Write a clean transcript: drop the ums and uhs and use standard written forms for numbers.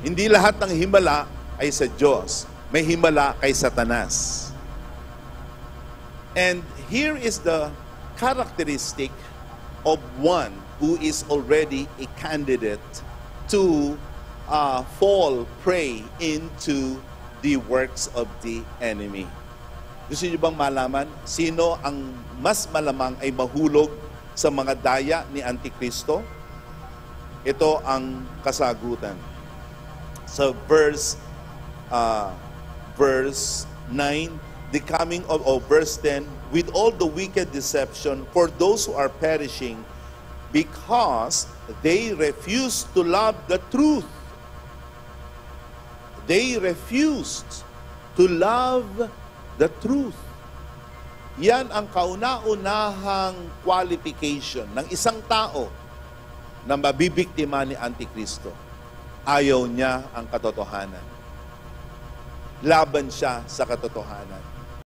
Hindi lahat ng himala ay sa Diyos. May himala kay Satanas. And here is the characteristic of one who is already a candidate to fall prey into the works of the enemy. Gusto niyo bang malaman sino ang mas malamang ay mahulog sa mga daya ni Antikristo? Ito ang kasagutan. Sa verse 9, the coming of verse 10, with all the wicked deception for those who are perishing, because they refuse to love the truth. They refused to love the truth. Yan ang kauna-unahang qualification ng isang tao na mabibiktima ni Antikristo. Ayaw niya ang katotohanan. Laban siya sa katotohanan.